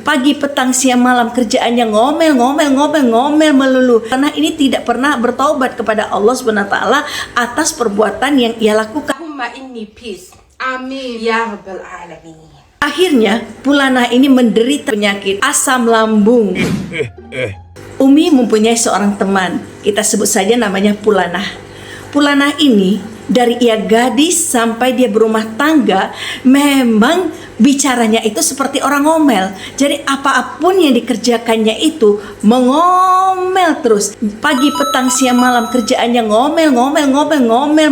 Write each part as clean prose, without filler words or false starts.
pagi, petang, siang, malam kerjaannya ngomel melulu. Karena ini tidak pernah bertaubat kepada Allah Subhanahu wa taala atas perbuatan yang ia lakukan. Allahumma inni peace. Amin ya rabbal alamin. Akhirnya Pulana ini menderita penyakit asam lambung. Umi mempunyai seorang teman, kita sebut saja namanya Pulana. Pulana ini dari ia gadis sampai dia berumah tangga memang bicaranya itu seperti orang ngomel. Jadi apapun yang dikerjakannya itu mengomel terus. Pagi, petang, siang, malam kerjaannya ngomel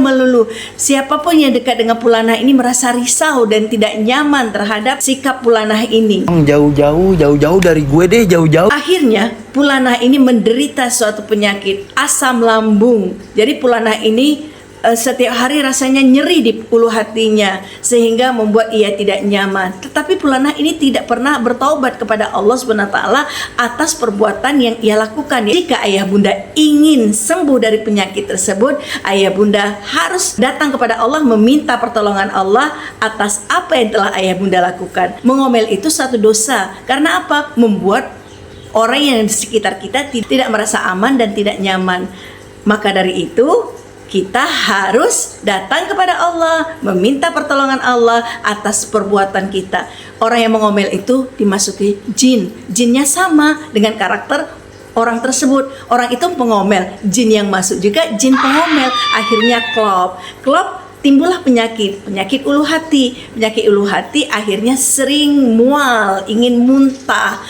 melulu. Siapapun yang dekat dengan Pulana ini merasa risau dan tidak nyaman terhadap sikap Pulana ini. Jauh-jauh dari gue deh, jauh-jauh. Akhirnya Pulana ini menderita suatu penyakit asam lambung. Jadi Pulana ini setiap hari rasanya nyeri di ulu hatinya sehingga membuat ia tidak nyaman. Tetapi Pulana ini tidak pernah bertaubat kepada Allah Subhanahu wa taala atas perbuatan yang ia lakukan. Jika ayah bunda ingin sembuh dari penyakit tersebut, ayah bunda harus datang kepada Allah meminta pertolongan Allah atas apa yang telah ayah bunda lakukan. Mengomel itu satu dosa. Karena apa? Membuat orang yang di sekitar kita tidak merasa aman dan tidak nyaman. Maka dari itu kita harus datang kepada Allah, meminta pertolongan Allah atas perbuatan kita. Orang yang mengomel itu dimasuki jin. Jinnya sama dengan karakter orang tersebut. Orang itu pengomel, jin yang masuk juga jin pengomel. Akhirnya klop timbullah penyakit ulu hati. Penyakit ulu hati akhirnya sering mual, ingin muntah,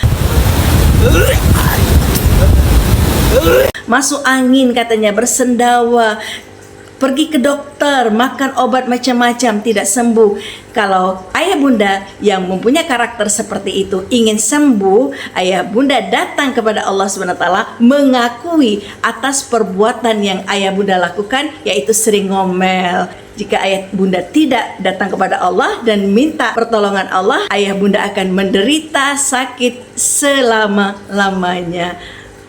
masuk angin katanya, bersendawa, pergi ke dokter, makan obat macam-macam tidak sembuh. Kalau ayah bunda yang mempunyai karakter seperti itu ingin sembuh, ayah bunda datang kepada Allah SWT mengakui atas perbuatan yang ayah bunda lakukan, yaitu sering ngomel. Jika ayah bunda tidak datang kepada Allah dan minta pertolongan Allah, ayah bunda akan menderita sakit selama-lamanya.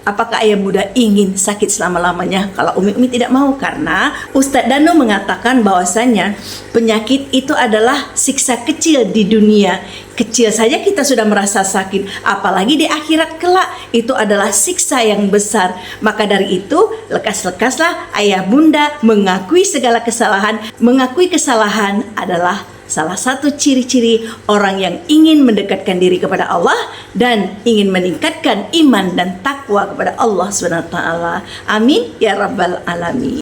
Apakah ayah bunda ingin sakit selama-lamanya? Kalau Umi tidak mau, karena Ustadz Danu mengatakan bahwasanya penyakit itu adalah siksa kecil di dunia. Kecil saja kita sudah merasa sakit, apalagi di akhirat kelak itu adalah siksa yang besar. Maka dari itu lekas-lekaslah ayah bunda mengakui segala kesalahan. Mengakui kesalahan adalah salah satu ciri-ciri orang yang ingin mendekatkan diri kepada Allah dan ingin meningkatkan iman dan takwa kepada Allah SWT. Amin ya rabbal alamin.